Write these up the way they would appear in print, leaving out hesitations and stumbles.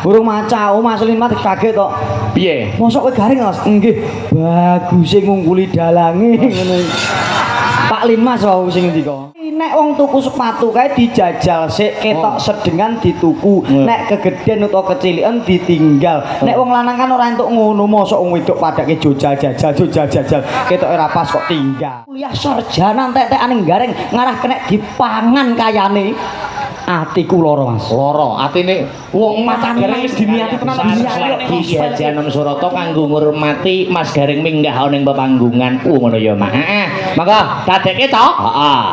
Burung maca, Mas Limat kaget tok. Piye? Mosok kowe garing, Mas? Nggih. Bagus ngungkuli dalange ngono. Pak Limas wae sing ngendika. Nek wong tuku sepatu kae dijajal sik ketok sedengan dituku. Nek kegeden utawa kecilikan ditinggal. Nek wong lanang kan ora entuk ngono, mosok wong wedok padake jojal jajal ketok ora pas kok tinggal. Kuliah sarjana entek-entekane gareng ngarah kenek dipangan kayane. Atiku lara, Mas. Lara, atine wong Mas Gareng wis diniati tenan Iki Janom Surata kanggo ngurmati Mas Gareng minggah ning pepanggungan. Ngono ya, Mak. Heeh. Monggo dadekke to? Heeh.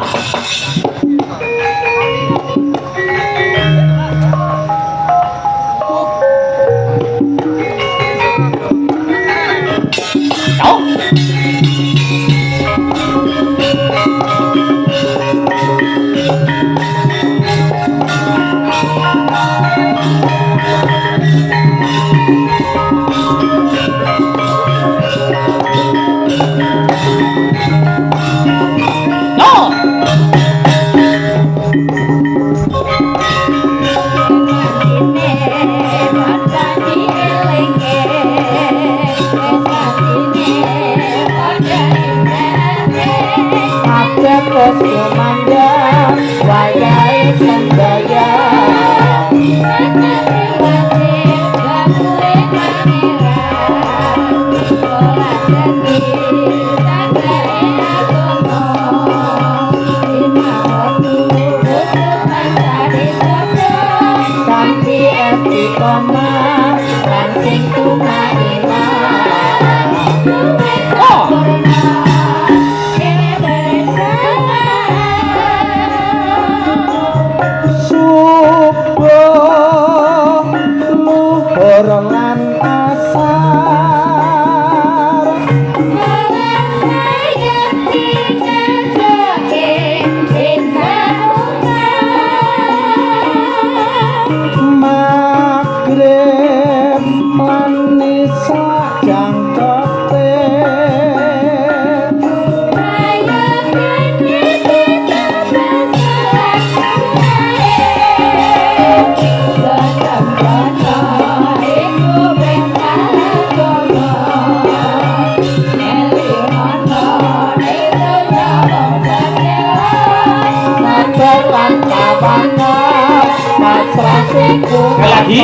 Lagi.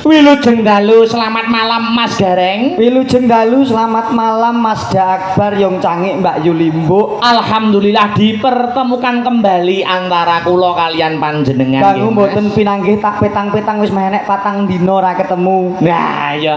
Wilujeng dalu selamat malam Mas Gareng. Wilujeng dalu selamat malam Mas Da Akbar Yong Cangik Mbak Yulimbuk. Alhamdulillah dipertemukan kembali antara kula kalian panjenengan. Kanggo mboten pinanggih tak petang-petang wis menek patang dina ora ketemu. Nah, ya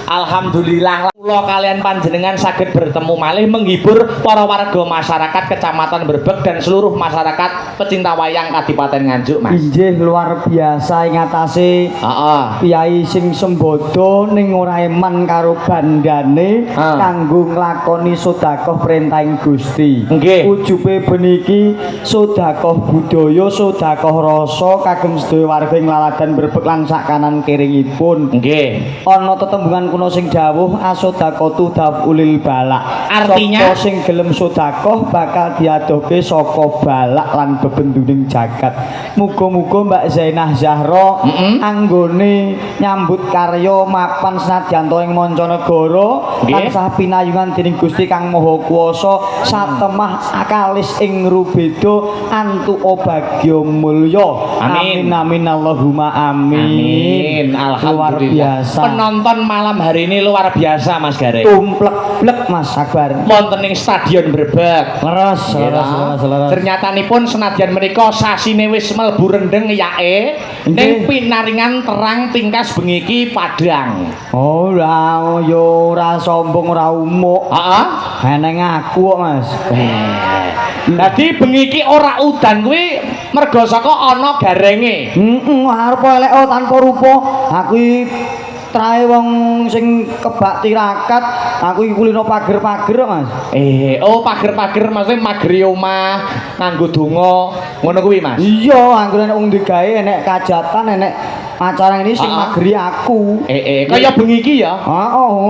alhamdulillah kula kalian panjenengan saged bertemu malih menghibur para warga masyarakat Kecamatan Brebeg dan seluruh masyarakat pecinta wayang Kadipaten Nganjuk, Mas. Inggih luar biasa ing atase Heeh. piyai sing sembodo ning ora eman karo bandane kanggo nglakoni sedekah perintahing Gusti. Nggih. Ujube beniki sedekah budaya, sedekah rasa kagem sedaya warga ing Laladan Brebeg lan sak kanan kiringipun. Nggih. Ana tetembungan kuno sing dawuh asodaqatu dafulil balak. Artinya? Sapa sing gelem sedekah bakal diadohke saka balak lan bebenduning jagat. Muga-muga Mbak Zainah Zahra anggone nyambut karya mapan senadyan ing mancanegara tansah pinayungan dening Gusti Kang Maha Kuwasa satemah akalis ing rubeda antuk bagya mulya. Amin. Amin Allahumma amin. Alhamdulillah. Luar biasa. Penonton malam hari ini luar biasa Mas Gareng. Tumplek-plek Mas Akbar. Wonten ing Stadion Brebeg. Leres, Kira. leres. Ternyatanipun senadyan menika sasine wis mlebu rendeng yae ning pinaringan terang tingkas bengi iki Padang. Ora yo ora sombong ora umuk. Heeh. Eneng aku kok Mas. Dadi bengi iki ora udan kuwi merga saka ana garenge. Arep elek tanpa rupa. Aku trae wong sing kebak tirakat, aku iki kulino pager-pager Mas. Pager-pager maksudnya mageri omah nganggo donga ngono kuwi Mas. Iya, anggere nek wong digawe enek kajatan, enek acara ini sing mageri aku. Kaya bengi iki ya.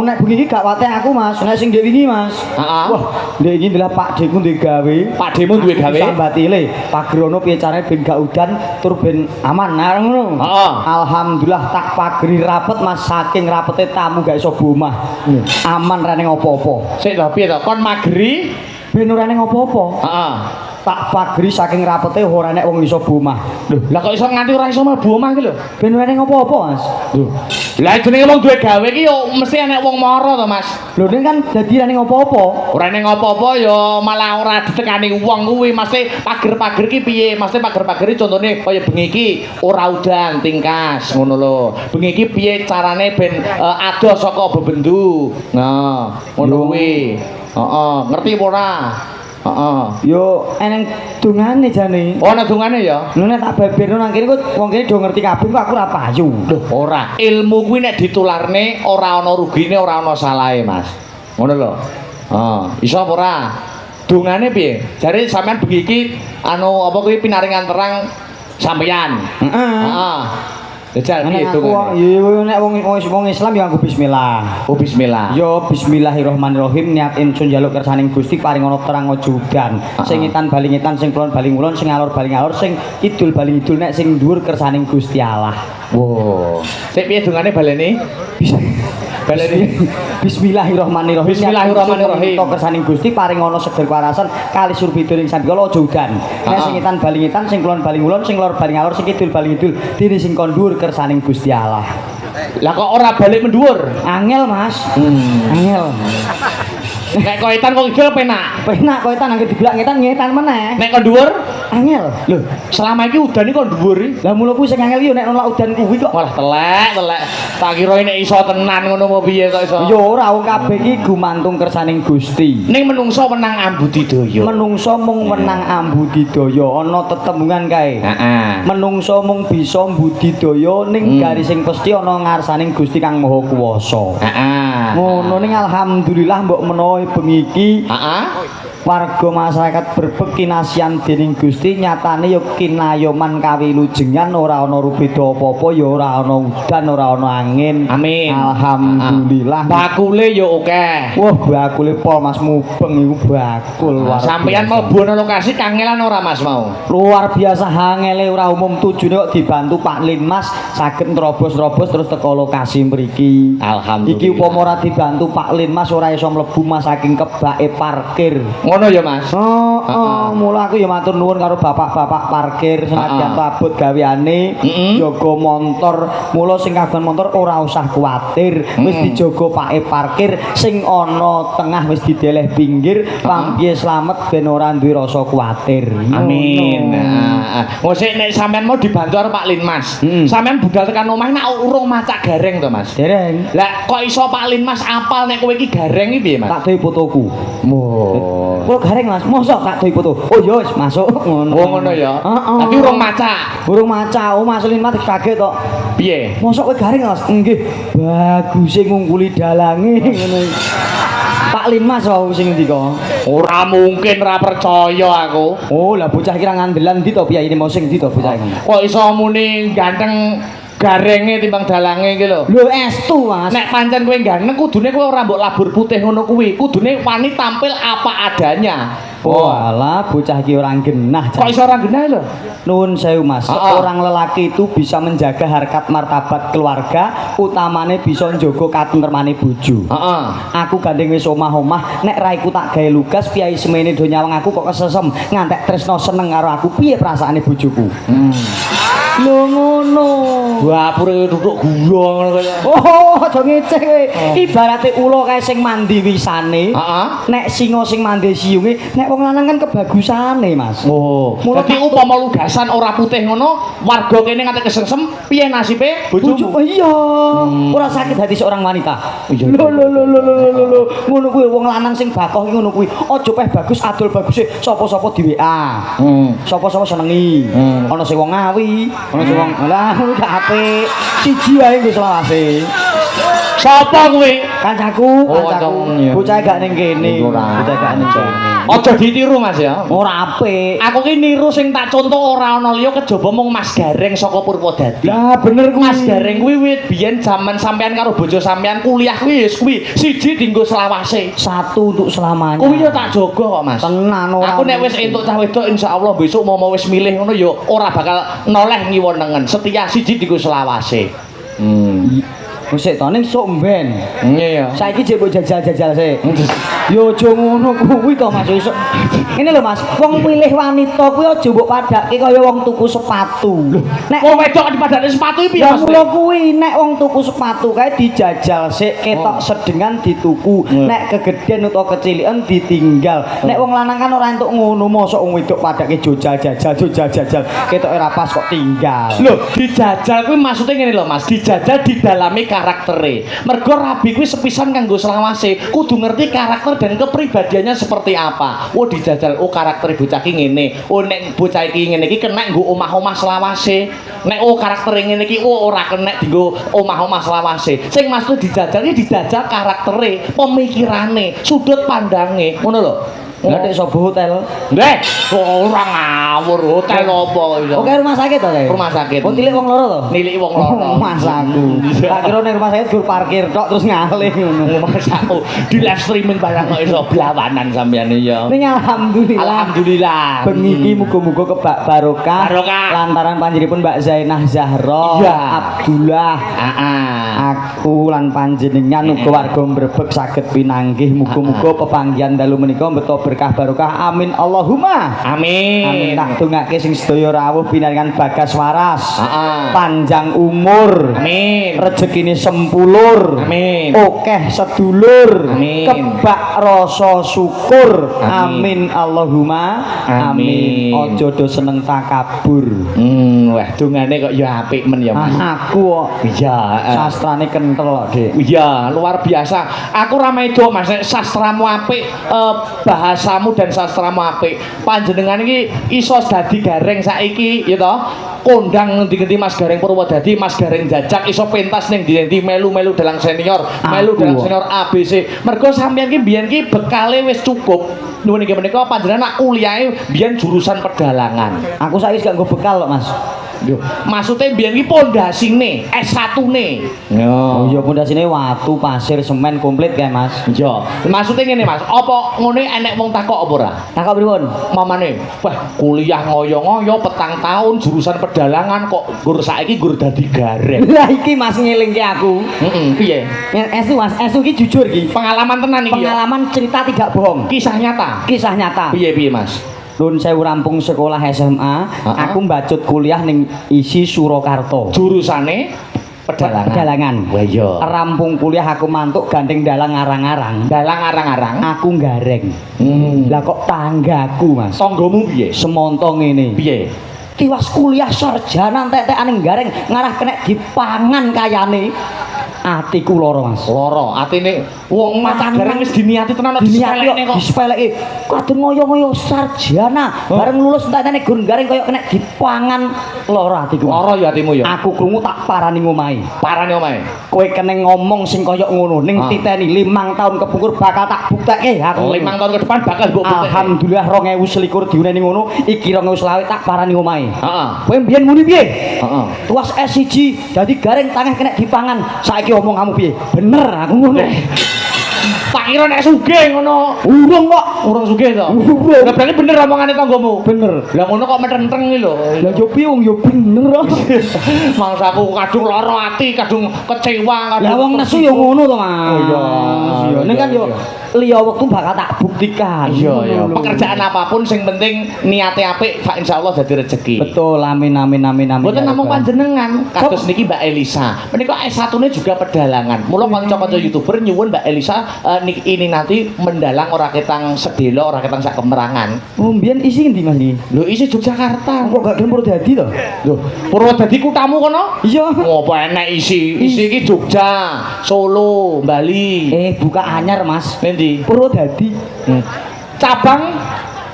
Nek bengi iki gak wateh aku Mas, nek sing ndek wingi Mas. Wah, ndek iki ndelok Pak Deku ndek gawe. Pak Demu duwe gawe. Sambatile, pagerono piye carane ben gak udan tur ben aman. Nah ngono. Alhamdulillah tak pageri rapet Mas, saking rapete tamu gak iso bomah. Aman ra ning apa-apa. Sik lho piye to? Kon mageri Ben ora ning apa-apa. heeh. Tak pageri saking rapete ora nek wong iso bomah. Lho, lah kok iso nganti ora iso mlebu omah iki lho. Ben ora ning apa-apa Mas. Lho. Lah jenenge wong duwe gawe iki yo mesti enek wong mara to, Mas. Lho ning kan dadi ra ning apa-apa. Ora ning apa-apa ya malah ora ditekani wong kuwi, mesti pager-pager iki piye? Mesti pager-pager iki contone kaya bengi iki ora udan tingkas ngono lho. Bengi iki piye carane ben adoh saka bebendu. Nah, ngono kuwi. Heeh, ngerti apa ora? Yo eneng dungane jane. Oh, nek dungane ya. Lho nek tak beberno nang kene kok wong kene do ngerti kabeh kok aku ora payu. Lho, ora. Ilmu kuwi nek ditularne ora ana rugine, ora ana salahe, Mas. Ngono lho. Iso apa ora? Dungane piye? Jare sampean bengi iki anu apa kuwi pinaringan terang sampeyan. Heeh. Jajal piye dungane? Yo nek wong Islam ya nganggo bismillah. Oh, bismillah. Yo bismillahirrahmanirrahim niat ingsun njaluk kersaning Gusti paring ana terang aja udan. Sing ngitan bali ngitan, sing kulon bali kulon, sing alor bali alor, sing kidul bali kidul nek sing dhuwur kersaning Gusti Allah. Wow. Sik piye dungane baleni? Bisa. Baleni. Bismillahirrahmanirrahim. Bismillahirrahmanirrahim. Tok kersaning Gusti paring ana seger kewarasan kali surbida ing sandikala aja udan. Nek sing ngitan bali ngitan, sing kulon bali kulon, sing lor bali alor, sing kidul bali kidul, dene sing kon dhuwur kersaning Gusti Allah. Lah kok ora balik mendhuwur? Angel Mas. Angel. Nek koitan kok kidul penak. Penak koitan angger diblak ngetan meneh. Nek kon dhuwur? Angel. Lho, selama iki udan iki kok dhuwur iki. Lah mula kuwi sing angel iki nek nolak udan kuwi kok. Walah telek. Tak kira nek iso tenan ngono apa piye kok iso. Ya ora wong kabeh iki gumantung kersaning Gusti. Ning menungso menang ambudidaya. Menungso mung menang ambudidaya, ana tetembungan kae. Heeh. Menungso mung bisa mbudidaya ning garis sing pesthi ana ngarsaning Gusti Kang Maha Kuwasa. Heeh. Ngono ning alhamdulillah mbok menawa bengi iki Heeh. warga masyarakat Brebeg kinasian dening Gusti nyatane ya kinayoman kawilujengan ora ana rubeda apa-apa ya ora ana udan ora ana angin. Amin. Alhamdulillah. Bakule ya akeh. Wah, bakule pol Mas mubeng iku bakul luar. Sampeyan mlebu ana lokasi kangelan ora Mas mau? Luar biasa hangele ora umum tujune kok dibantu Pak Linmas saged nerobos-nerobos terus teko lokasi mriki. Alhamdulillah. Iki upama ora dibantu Pak Linmas ora iso mlebu Mas saking kebake parkir. Ngono ya, Mas. Mula aku ya matur nuwun karo bapak-bapak parkir senadyan abot gaweane jaga montor. Mula sing kagungan montor ora usah kuwatir, wis dijaga pake parkir sing ana tengah wis dideleh pinggir, pampiye slamet ben ora duwe rasa kuwatir. Amin. Ngosik nek sampean mau dibantu karo Pak Linmas. Sampean budal tekan omah nek urung macak gareng to, Mas. Dereng. Lah kok iso Pak Linmas apal nek kowe iki gareng iki piye, Mas? Tak doi fotoku. Oh. Kok gareng Mas, mosok tak doi foto. Oh ya wis masuk ngono. Oh ngono ya. Tapi urung macak. Burung maca, Mas Lin mati kaget tok. Piye? Mosok kowe garing Mas? Nggih, bagus ngungkuli dalange ngono. Pak Lin Mas wae sing ngendika. Ora mungkin ora percaya aku. Oh, lah bocah kira ngandelan ndi to piye mau sing ndi to bocah iki. Kok iso muni ganteng garenge timbang dalange iki lho. Lho estu Mas. Nek pancen kowe ganteng kudune kowe ora mbok labur putih ngono kuwi. Kudune wani tampil apa adanya. Oh, alah bocah iki ora genah. Kok iso ora genah lho? Nuwun sewu Mas, seorang lelaki itu bisa menjaga harkat martabat keluarga, utamane bisa njogo katentremane bojo. Aku gandeng wis omah-omah, nek raiku tak gawe lugas piyai semene do nyawang aku kok kesesem ngantek tresno seneng karo aku. Piye perasaane bojoku? Lho ngono. Wapure duduk gula ngono kaya. Oh, aja ngeceh kowe. Ibarate ula kae sing mandi wisane. Nek singa sing mandi siunge, nek wong lanang kan kebagusane, Mas. Oh, dadi upama lugasan ora putih ngono, warga kene nganti kesengsem, piye nasibe bojomu? Oh iya. Ora sakit hati seorang wanita. Iya. Lho. Ngono kuwi wong lanang sing bakoh ngono kuwi. Aja peh bagus adol baguse sapa-sapa di WA. Sapa-sapa senengi. Ana sing wong ngawi, ana sing wong lah gak apik. Siji wae nggo selawase. Sapa kuwi? Kancaku, Oh, kancaku. kancamu, iya. Bocah gak ning kene. Bocah gak ning kene. Aja ditiru Mas ya. Ora apik. Aku ki niru sing tak contoh ora ana liya kejaba mung Mas Gareng saka Purwodadi. Lah bener kuwi. Mas Gareng kuwi wit biyen jaman sampean karo bojo sampean kuliah kuwi wis kuwi siji dienggo selawase. Satu untuk selamanya. Kuwi yo tak jaga kok Mas. Tenan ora. Aku nek wis entuk cah wedok insyaallah besok mau wis milih ngono yo ora bakal noleh ngiwonengen. Setia siji dienggo selawase. Musik to ning sok mben. Iya. Saiki jek mbok jajal-jajal sik. Yo aja ngono kuwi to Mas. Iso. Ngene lho Mas, wong milih wanita kuwi aja mbok padake kaya wong tuku sepatu. Nek wong wedok dipadake sepatu iki piye Mas? Lha kuwi nek wong tuku sepatu kae dijajal sik, ketok sedengan dituku. Nek kegeden utawa kecilikan ditinggal. Nek wong lanang kan ora entuk ngono, mosok wong wedok padake jajal, ketok ora pas kok tinggal. Lho, dijajal kuwi maksudnya ngene lho Mas, dijajal didalami karaktere. Mergo rabi kuwi sepisan kanggo selawase, kudu ngerti karakter dan kepribadiannya seperti apa. Oh dijajal, oh karakter bocah iki ngene. Oh nek bocah iki ngene iki kena nggo omah-omah selawase. Nek oh karakter ngene iki oh ora kena dienggo omah-omah selawase. Sing maksud dijajal iki dijajal karaktere, pemikirane, sudut pandange. Ngono lho. Lah nek sapa hotel? Nek ora ngawur hotel apa iso. Oke rumah sakit to kae? Rumah sakit. Oh tilik wong loro to? Niliki wong loro. Mas aku. Tak kira ning rumah sakit gur parkir tok terus ngalih ngono. Mas aku di live streaming barang kok iso blawanan sampean ya. Ning alhamdulillah. Alhamdulillah. Bengi iki muga-muga kebak barokah. Barokah. Lantaran panjenenganipun Mbak Zainah Zahra, Iya. Abdullah. Aku lan panjenengan uga warga Mbrebeg saged pinanggih muga-muga pepanggihan dalu menika beto berkah barokah. Amin Allahumma. Amin. Tak dongake sing sedaya rawuh pinaringan bagas waras. Panjang umur. Amin. Rezekine sempulur. Amin. Okeh sedulur. Amin. Kebak rasa syukur. Amin. Amin Allahumma. Amin. Aja do seneng takabur. Wah dongane kok ya apik men ya Mas. Aku kok Iya. sastrane kentel kok, Dik. Iya, luar biasa. Aku ra maido Mas, nek sastramu apik, bahasamu dan sastramu apik. Panjenengan iki iso dadi gareng saiki ya toh. Kondang ngendi-ngendi Mas Gareng Purwodadi, Mas Gareng Jajak iso pentas ning ndi-endi melu-melu dalang senior, melu dalang senior ABC. Mergo sampeyan ki biyen ki bekale wis cukup. Nuwun iki menika panjenengan nak kuliahe biyen jurusan pedalangan. Aku saiki gak nggo bekal kok, Mas. Yo, maksudnya biyen iki pondasine, S1-ne. Oh Yo. iya pondasine watu, pasir, semen komplit kae Mas. Yo, maksudnya ngene Mas, apa ngene enek wong takok apa ora? Takok pripun? Mamane, wah kuliah ngoyo-ngoyo petang tahun jurusan pedalangan kok gur saiki gur dadi gareng. Lah iki Mas ngelingke aku. Heeh, piye? Esu Mas, esu iki jujur iki. Pengalaman tenan iki ya. Pengalaman cerita tidak bohong. Kisah nyata. Kisah nyata. Piye Mas? Nun saya rampung sekolah SMA, aku mbacut kuliah ning isi Surakarta. Jurusane pedalangan. Pedalangan. Wah iya. Rampung kuliah aku mantuk gandeng dalang arang-arang. Dalang arang-arang. Aku gareng. Lah kok tanggaku Mas. Tanggamu piye? Semonto ngene. Piye? Tiwas kuliah sarjana entek-entekan ning gareng ngarah kena dipangan kayane. Atiku lara Mas. Loro, atine wong mata gareng wis diniati tenan Disepeleki kok disepeleki. Kadung ngoyo-ngoyo sarjana, bareng lulus entek-entek gur gareng koyo kena dipangan lara atiku. Loro ya atimu ya. Aku krungu tak parani ngomahe. Parane omahe. Kowe kene ngomong sing koyo ngono ning titeni 5 tahun kepungkur bakal tak buktekke aku. 5 tahun ke depan bakal mbok bukti. Alhamdulillah 2021 diuneni ngono, iki 2020 tak parani ngomahe. Heeh. Kowe mbiyen muni piye? Heeh. Tuas S1 dadi gareng tangeh kena dipangan. Saiki omong kamu piye? Bener aku ngono. Tak kira nek sugih ngono. Urung kok. Urung sugih to. Urung. Lah berarti bener omongane tanggamu. Bener. Lah ngono kok metenteng iki lho. Lah yo piye wong yo bener. Mangsaku kadung lara ati, kadung kecewa, kadung. Lah wong nesu yo ngono to, Mas. Oh iya. Iya, ning kan yo liya wektu bakal tak buktikan. Iya iya. Ngono lho. Pekerjaan apapun sing penting niate apik, Pak insyaallah dadi rezeki. Betul, amin amin amin amin. Mboten Ya namung Rabbal. panjenengan, kados niki Mbak Elisa. Menika S1-ne juga pedalangan. Mula kanca-kanca YouTuber nyuwun Mbak Elisa ini nanti mendalang ora ketang sedelo, ora ketang sak kemerangan. Oh, mbiyen isi endi Mas iki? Lho isi Yogyakarta. Kok gak gelem Purwodadi to? Lho, Purwodadi kutamu kono? Iya. Ngopo enek isi? Isi iki Jogja, Solo, Bali. Buka anyar Mas. Endi? Purwodadi. Cabang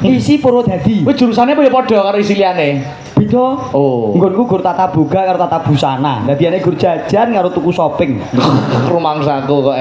Isi Purwodadi. kuwi jurusane apa ya padha karo isi liyane? Beda. Oh. Nggonku gur tata boga karo tata busana. Dadi ane gur jajan karo tuku shopping. Rumangsaku kok